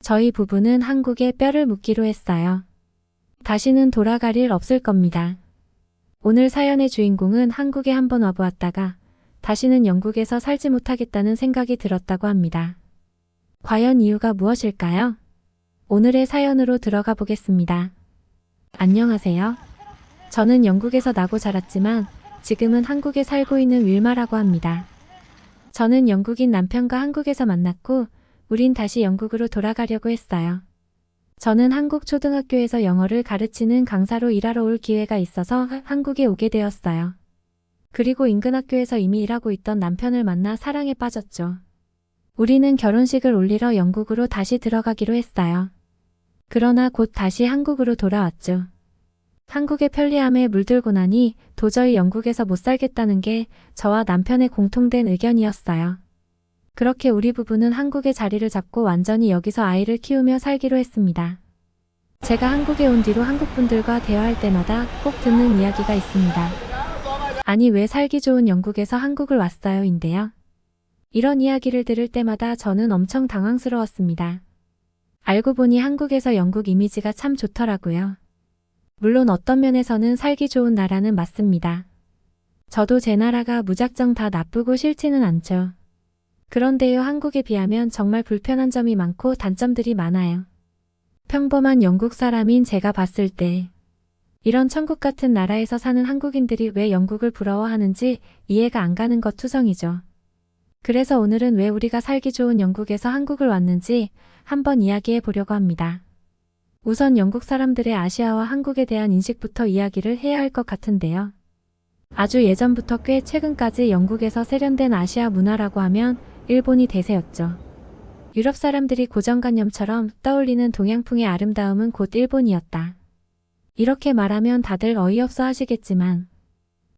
저희 부부는 한국에 뼈를 묻기로 했어요. 다시는 돌아갈 일 없을 겁니다. 오늘 사연의 주인공은 한국에 한번 와보았다가 다시는 영국에서 살지 못하겠다는 생각이 들었다고 합니다. 과연 이유가 무엇일까요? 오늘의 사연으로 들어가 보겠습니다. 안녕하세요. 저는 영국에서 나고 자랐지만 지금은 한국에 살고 있는 윌마라고 합니다. 저는 영국인 남편과 한국에서 만났고 우린 다시 영국으로 돌아가려고 했어요. 저는 한국 초등학교에서 영어를 가르치는 강사로 일하러 올 기회가 있어서 한국에 오게 되었어요. 그리고 인근 학교에서 이미 일하고 있던 남편을 만나 사랑에 빠졌죠. 우리는 결혼식을 올리러 영국으로 다시 들어가기로 했어요. 그러나 곧 다시 한국으로 돌아왔죠. 한국의 편리함에 물들고 나니 도저히 영국에서 못 살겠다는 게 저와 남편의 공통된 의견이었어요. 그렇게 우리 부부는 한국의 자리를 잡고 완전히 여기서 아이를 키우며 살기로 했습니다. 제가 한국에 온 뒤로 한국분들과 대화할 때마다 꼭 듣는 이야기가 있습니다. 아니 왜 살기 좋은 영국에서 한국을 왔어요 인데요. 이런 이야기를 들을 때마다 저는 엄청 당황스러웠습니다. 알고 보니 한국에서 영국 이미지가 참 좋더라고요. 물론 어떤 면에서는 살기 좋은 나라는 맞습니다. 저도 제 나라가 무작정 다 나쁘고 싫지는 않죠. 그런데요, 한국에 비하면 정말 불편한 점이 많고 단점들이 많아요. 평범한 영국 사람인 제가 봤을 때 이런 천국 같은 나라에서 사는 한국인들이 왜 영국을 부러워하는지 이해가 안 가는 것 투성이죠. 그래서 오늘은 왜 우리가 살기 좋은 영국에서 한국을 왔는지 한번 이야기해 보려고 합니다. 우선 영국 사람들의 아시아와 한국에 대한 인식부터 이야기를 해야 할 것 같은데요. 아주 예전부터 꽤 최근까지 영국에서 세련된 아시아 문화라고 하면 일본이 대세였죠. 유럽 사람들이 고정관념처럼 떠올리는 동양풍의 아름다움은 곧 일본이었다. 이렇게 말하면 다들 어이없어 하시겠지만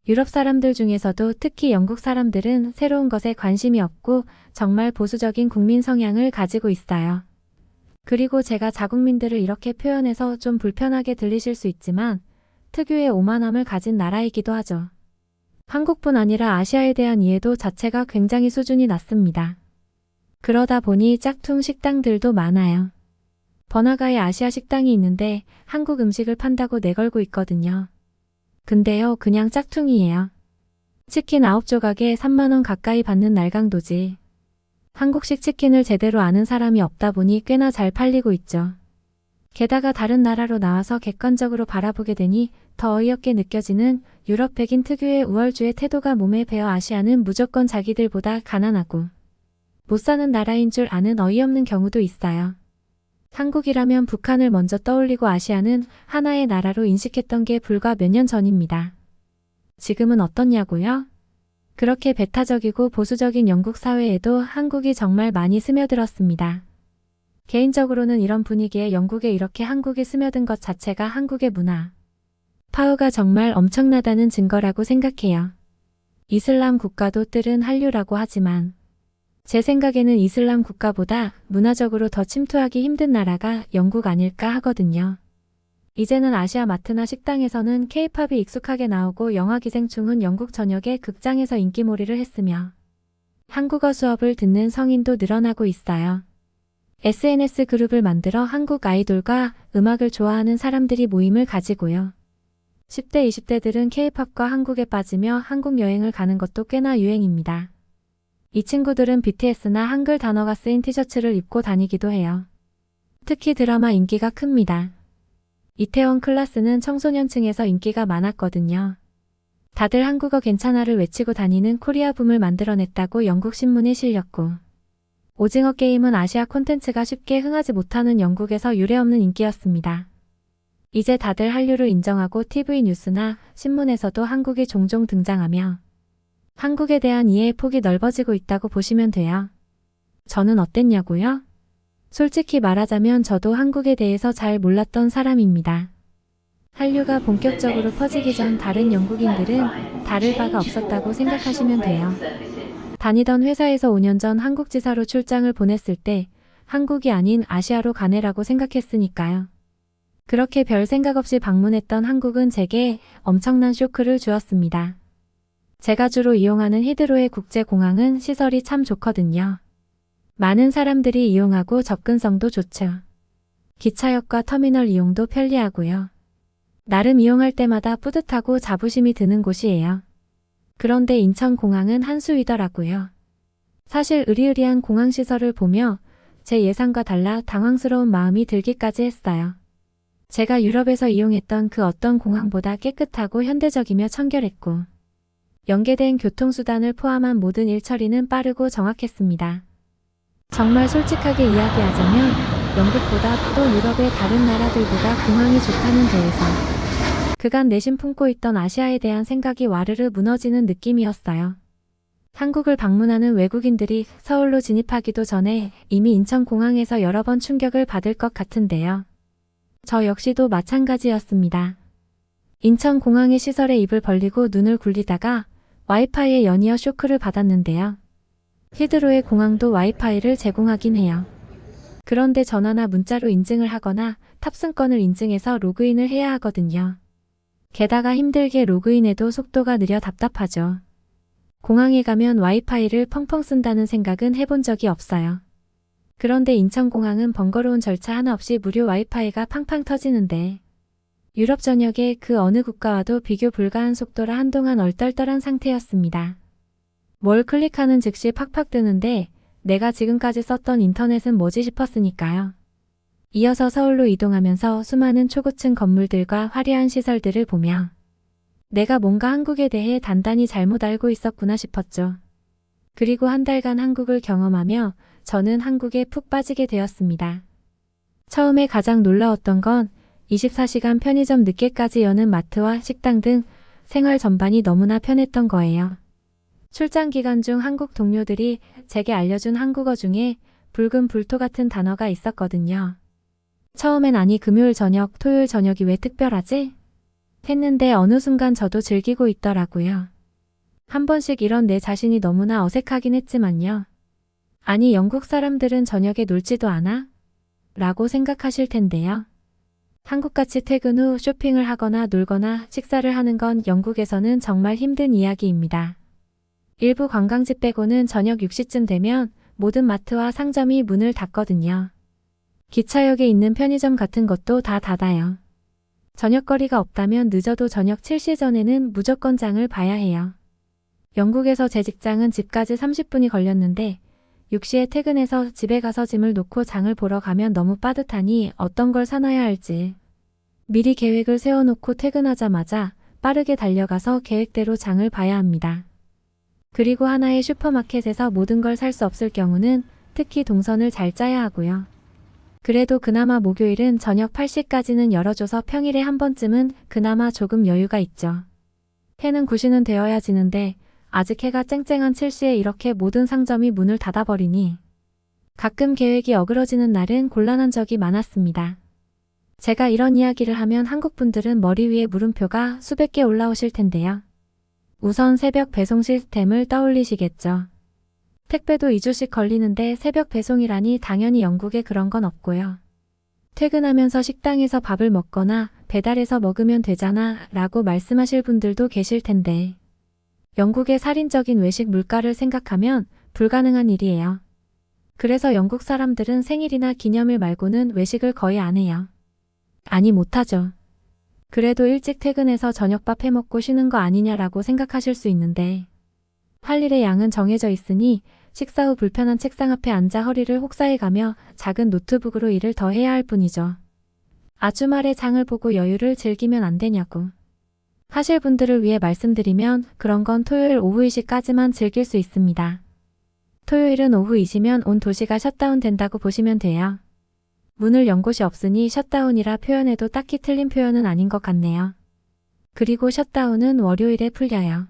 유럽 사람들 중에서도 특히 영국 사람들은 새로운 것에 관심이 없고 정말 보수적인 국민 성향을 가지고 있어요. 그리고 제가 자국민들을 이렇게 표현해서 좀 불편하게 들리실 수 있지만 특유의 오만함을 가진 나라이기도 하죠. 한국뿐 아니라 아시아에 대한 이해도 자체가 굉장히 수준이 낮습니다. 그러다 보니 짝퉁 식당들도 많아요. 번화가에 아시아 식당이 있는데 한국 음식을 판다고 내걸고 있거든요. 근데요, 그냥 짝퉁이에요. 치킨 9조각에 3만원 가까이 받는 날강도지. 한국식 치킨을 제대로 아는 사람이 없다 보니 꽤나 잘 팔리고 있죠. 게다가 다른 나라로 나와서 객관적으로 바라보게 되니 더 어이없게 느껴지는 유럽 백인 특유의 우월주의 태도가 몸에 배어 아시아는 무조건 자기들보다 가난하고 못 사는 나라인 줄 아는 어이없는 경우도 있어요. 한국이라면 북한을 먼저 떠올리고 아시아는 하나의 나라로 인식했던 게 불과 몇 년 전입니다. 지금은 어떻냐고요? 그렇게 배타적이고 보수적인 영국 사회에도 한국이 정말 많이 스며들었습니다. 개인적으로는 이런 분위기에 영국에 이렇게 한국이 스며든 것 자체가 한국의 문화 파워가 정말 엄청나다는 증거라고 생각해요. 이슬람 국가도 뜰은 한류라고 하지만 제 생각에는 이슬람 국가보다 문화적으로 더 침투하기 힘든 나라가 영국 아닐까 하거든요. 이제는 아시아 마트나 식당에서는 K-팝이 익숙하게 나오고 영화 기생충은 영국 전역의 극장에서 인기몰이를 했으며 한국어 수업을 듣는 성인도 늘어나고 있어요. SNS 그룹을 만들어 한국 아이돌과 음악을 좋아하는 사람들이 모임을 가지고요. 10대, 20대들은 K-팝과 한국에 빠지며 한국 여행을 가는 것도 꽤나 유행입니다. 이 친구들은 BTS나 한글 단어가 쓰인 티셔츠를 입고 다니기도 해요. 특히 드라마 인기가 큽니다. 이태원 클라스는 청소년층에서 인기가 많았거든요. 다들 한국어 괜찮아를 외치고 다니는 코리아붐을 만들어냈다고 영국 신문에 실렸고 오징어 게임은 아시아 콘텐츠가 쉽게 흥하지 못하는 영국에서 유례없는 인기였습니다. 이제 다들 한류를 인정하고 TV 뉴스나 신문에서도 한국이 종종 등장하며 한국에 대한 이해의 폭이 넓어지고 있다고 보시면 돼요. 저는 어땠냐고요? 솔직히 말하자면 저도 한국에 대해서 잘 몰랐던 사람입니다. 한류가 본격적으로 퍼지기 전 다른 영국인들은 다를 바가 없었다고 생각하시면 돼요. 다니던 회사에서 5년 전 한국 지사로 출장을 보냈을 때 한국이 아닌 아시아로 가네라고 생각했으니까요. 그렇게 별 생각 없이 방문했던 한국은 제게 엄청난 쇼크를 주었습니다. 제가 주로 이용하는 히드로의 국제공항은 시설이 참 좋거든요. 많은 사람들이 이용하고 접근성도 좋죠. 기차역과 터미널 이용도 편리하고요. 나름 이용할 때마다 뿌듯하고 자부심이 드는 곳이에요. 그런데 인천공항은 한수위더라고요. 사실 으리으리한 공항시설을 보며 제 예상과 달라 당황스러운 마음이 들기까지 했어요. 제가 유럽에서 이용했던 그 어떤 공항보다 깨끗하고 현대적이며 청결했고 연계된 교통수단을 포함한 모든 일 처리는 빠르고 정확했습니다. 정말 솔직하게 이야기하자면 영국보다 또 유럽의 다른 나라들보다 공항이 좋다는 데에서 그간 내심 품고 있던 아시아에 대한 생각이 와르르 무너지는 느낌이었어요. 한국을 방문하는 외국인들이 서울로 진입하기도 전에 이미 인천공항에서 여러 번 충격을 받을 것 같은데요. 저 역시도 마찬가지였습니다. 인천공항의 시설에 입을 벌리고 눈을 굴리다가 와이파이에 연이어 쇼크를 받았는데요. 히드로의 공항도 와이파이를 제공하긴 해요. 그런데 전화나 문자로 인증을 하거나 탑승권을 인증해서 로그인을 해야 하거든요. 게다가 힘들게 로그인해도 속도가 느려 답답하죠. 공항에 가면 와이파이를 펑펑 쓴다는 생각은 해본 적이 없어요. 그런데 인천공항은 번거로운 절차 하나 없이 무료 와이파이가 팡팡 터지는데 유럽 전역의 그 어느 국가와도 비교 불가한 속도라 한동안 얼떨떨한 상태였습니다. 뭘 클릭하는 즉시 팍팍 뜨는데 내가 지금까지 썼던 인터넷은 뭐지 싶었으니까요. 이어서 서울로 이동하면서 수많은 초고층 건물들과 화려한 시설들을 보며 내가 뭔가 한국에 대해 단단히 잘못 알고 있었구나 싶었죠. 그리고 한 달간 한국을 경험하며 저는 한국에 푹 빠지게 되었습니다. 처음에 가장 놀라웠던 건 24시간 편의점 늦게까지 여는 마트와 식당 등 생활 전반이 너무나 편했던 거예요. 출장 기간 중 한국 동료들이 제게 알려준 한국어 중에 붉은 불토 같은 단어가 있었거든요. 처음엔 아니 금요일 저녁, 토요일 저녁이 왜 특별하지? 했는데 어느 순간 저도 즐기고 있더라고요. 한 번씩 이런 내 자신이 너무나 어색하긴 했지만요. 아니 영국 사람들은 저녁에 놀지도 않아? 라고 생각하실 텐데요. 한국같이 퇴근 후 쇼핑을 하거나 놀거나 식사를 하는 건 영국에서는 정말 힘든 이야기입니다. 일부 관광지 빼고는 저녁 6시쯤 되면 모든 마트와 상점이 문을 닫거든요. 기차역에 있는 편의점 같은 것도 다 닫아요. 저녁거리가 없다면 늦어도 저녁 7시 전에는 무조건 장을 봐야 해요. 영국에서 제 직장은 집까지 30분이 걸렸는데 6시에 퇴근해서 집에 가서 짐을 놓고 장을 보러 가면 너무 빠듯하니 어떤 걸 사놔야 할지 미리 계획을 세워놓고 퇴근하자마자 빠르게 달려가서 계획대로 장을 봐야 합니다. 그리고 하나의 슈퍼마켓에서 모든 걸 살 수 없을 경우는 특히 동선을 잘 짜야 하고요. 그래도 그나마 목요일은 저녁 8시까지는 열어줘서 평일에 한 번쯤은 그나마 조금 여유가 있죠. 해는 9시는 되어야 지는데 아직 해가 쨍쨍한 7시에 이렇게 모든 상점이 문을 닫아버리니 가끔 계획이 어그러지는 날은 곤란한 적이 많았습니다. 제가 이런 이야기를 하면 한국 분들은 머리 위에 물음표가 수백 개 올라오실 텐데요. 우선 새벽 배송 시스템을 떠올리시겠죠. 택배도 2주씩 걸리는데 새벽 배송이라니 당연히 영국에 그런 건 없고요. 퇴근하면서 식당에서 밥을 먹거나 배달해서 먹으면 되잖아 라고 말씀하실 분들도 계실 텐데 영국의 살인적인 외식 물가를 생각하면 불가능한 일이에요. 그래서 영국 사람들은 생일이나 기념일 말고는 외식을 거의 안 해요. 아니 못하죠. 그래도 일찍 퇴근해서 저녁밥 해먹고 쉬는 거 아니냐라고 생각하실 수 있는데 할 일의 양은 정해져 있으니 식사 후 불편한 책상 앞에 앉아 허리를 혹사해가며 작은 노트북으로 일을 더 해야 할 뿐이죠. 아 주말에 장을 보고 여유를 즐기면 안 되냐고 하실 분들을 위해 말씀드리면 그런 건 토요일 오후 2시까지만 즐길 수 있습니다. 토요일은 오후 2시면 온 도시가 셧다운 된다고 보시면 돼요. 문을 연 곳이 없으니 셧다운이라 표현해도 딱히 틀린 표현은 아닌 것 같네요. 그리고 셧다운은 월요일에 풀려요.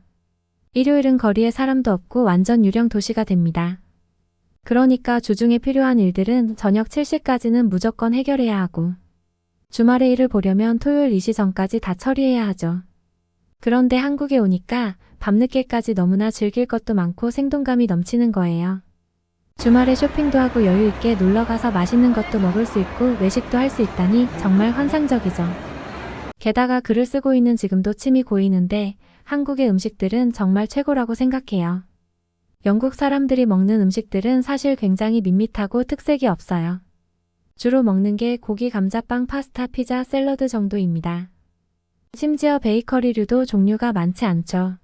일요일은 거리에 사람도 없고 완전 유령 도시가 됩니다. 그러니까 주중에 필요한 일들은 저녁 7시까지는 무조건 해결해야 하고 주말에 일을 보려면 토요일 2시 전까지 다 처리해야 하죠. 그런데 한국에 오니까 밤늦게까지 너무나 즐길 것도 많고 생동감이 넘치는 거예요. 주말에 쇼핑도 하고 여유 있게 놀러가서 맛있는 것도 먹을 수 있고 외식도 할 수 있다니 정말 환상적이죠. 게다가 글을 쓰고 있는 지금도 침이 고이는데 한국의 음식들은 정말 최고라고 생각해요. 영국 사람들이 먹는 음식들은 사실 굉장히 밋밋하고 특색이 없어요. 주로 먹는 게 고기, 감자빵, 파스타, 피자, 샐러드 정도입니다. 심지어 베이커리류도 종류가 많지 않죠.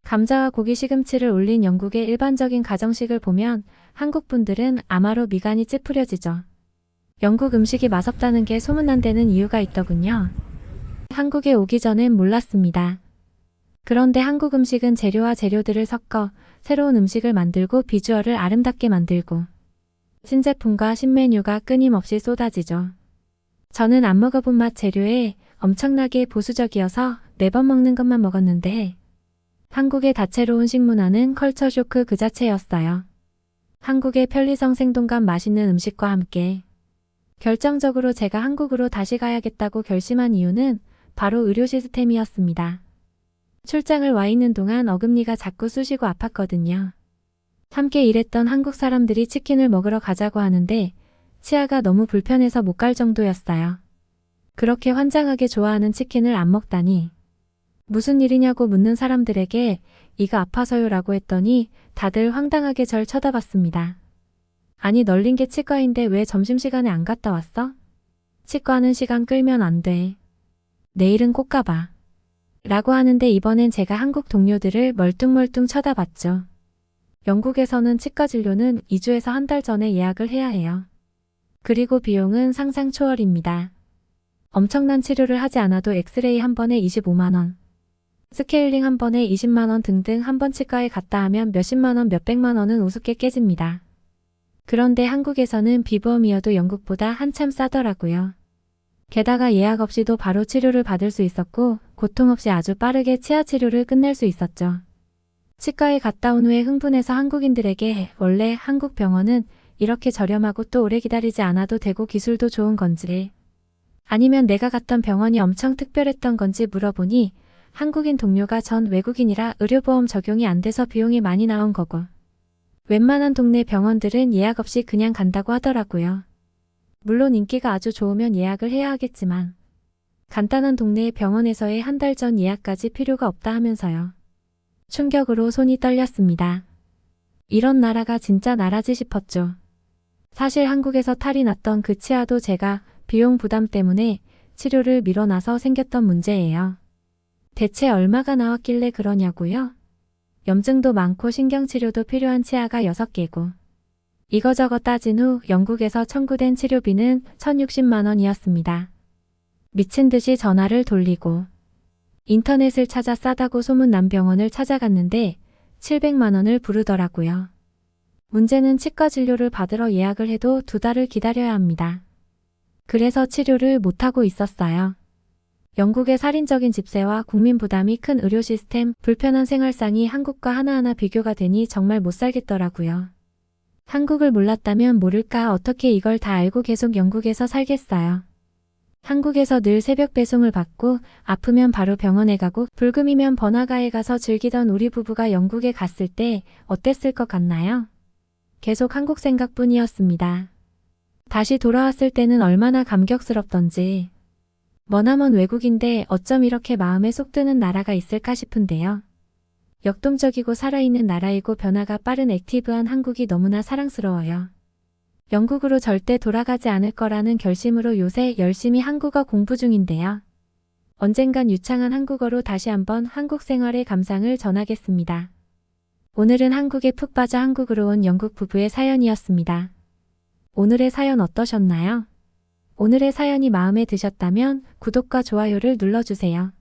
감자와 고기, 시금치를 올린 영국의 일반적인 가정식을 보면 한국 분들은 아마로 미간이 찌푸려지죠. 영국 음식이 맛없다는 게 소문난 데는 이유가 있더군요. 한국에 오기 전엔 몰랐습니다. 그런데 한국 음식은 재료와 재료들을 섞어 새로운 음식을 만들고 비주얼을 아름답게 만들고 신제품과 신메뉴가 끊임없이 쏟아지죠. 저는 안 먹어본 맛 재료에 엄청나게 보수적이어서 매번 먹는 것만 먹었는데 한국의 다채로운 식문화는 컬처 쇼크 그 자체였어요. 한국의 편리성, 생동감, 맛있는 음식과 함께 결정적으로 제가 한국으로 다시 가야겠다고 결심한 이유는 바로 의료 시스템이었습니다. 출장을 와 있는 동안 어금니가 자꾸 쑤시고 아팠거든요. 함께 일했던 한국 사람들이 치킨을 먹으러 가자고 하는데 치아가 너무 불편해서 못 갈 정도였어요. 그렇게 환장하게 좋아하는 치킨을 안 먹다니. 무슨 일이냐고 묻는 사람들에게 이가 아파서요 라고 했더니 다들 황당하게 절 쳐다봤습니다. 아니, 널린 게 치과인데 왜 점심시간에 안 갔다 왔어? 치과는 시간 끌면 안 돼. 내일은 꼭 가봐. 라고 하는데 이번엔 제가 한국 동료들을 멀뚱멀뚱 쳐다봤죠. 영국에서는 치과 진료는 2주에서 한 달 전에 예약을 해야 해요. 그리고 비용은 상상 초월입니다. 엄청난 치료를 하지 않아도 엑스레이 한 번에 25만 원, 스케일링 한 번에 20만 원 등등 한 번 치과에 갔다 하면 몇십만 원, 몇백만 원은 우습게 깨집니다. 그런데 한국에서는 비보험이어도 영국보다 한참 싸더라고요. 게다가 예약 없이도 바로 치료를 받을 수 있었고 고통 없이 아주 빠르게 치아 치료를 끝낼 수 있었죠. 치과에 갔다 온 후에 흥분해서 한국인들에게 원래 한국 병원은 이렇게 저렴하고 또 오래 기다리지 않아도 되고 기술도 좋은 건지 아니면 내가 갔던 병원이 엄청 특별했던 건지 물어보니 한국인 동료가 전 외국인이라 의료보험 적용이 안 돼서 비용이 많이 나온 거고 웬만한 동네 병원들은 예약 없이 그냥 간다고 하더라고요. 물론 인기가 아주 좋으면 예약을 해야 하겠지만 간단한 동네의 병원에서의 한 달 전 예약까지 필요가 없다 하면서요. 충격으로 손이 떨렸습니다. 이런 나라가 진짜 나라지 싶었죠. 사실 한국에서 탈이 났던 그 치아도 제가 비용 부담 때문에 치료를 미뤄놔서 생겼던 문제예요. 대체 얼마가 나왔길래 그러냐고요? 염증도 많고 신경치료도 필요한 치아가 6개고 이거저거 따진 후 영국에서 청구된 치료비는 1,060만 원이었습니다. 미친 듯이 전화를 돌리고 인터넷을 찾아 싸다고 소문난 병원을 찾아갔는데 700만 원을 부르더라고요. 문제는 치과 진료를 받으러 예약을 해도 2달을 기다려야 합니다. 그래서 치료를 못하고 있었어요. 영국의 살인적인 집세와 국민 부담이 큰 의료 시스템, 불편한 생활상이 한국과 하나하나 비교가 되니 정말 못 살겠더라고요. 한국을 몰랐다면 모를까 어떻게 이걸 다 알고 계속 영국에서 살겠어요. 한국에서 늘 새벽 배송을 받고 아프면 바로 병원에 가고 불금이면 번화가에 가서 즐기던 우리 부부가 영국에 갔을 때 어땠을 것 같나요? 계속 한국 생각뿐이었습니다. 다시 돌아왔을 때는 얼마나 감격스럽던지. 머나먼 외국인데 어쩜 이렇게 마음에 쏙 드는 나라가 있을까 싶은데요. 역동적이고 살아있는 나라이고 변화가 빠른 액티브한 한국이 너무나 사랑스러워요. 영국으로 절대 돌아가지 않을 거라는 결심으로 요새 열심히 한국어 공부 중인데요. 언젠간 유창한 한국어로 다시 한번 한국 생활의 감상을 전하겠습니다. 오늘은 한국에 푹 빠져 한국으로 온 영국 부부의 사연이었습니다. 오늘의 사연 어떠셨나요? 오늘의 사연이 마음에 드셨다면 구독과 좋아요를 눌러주세요.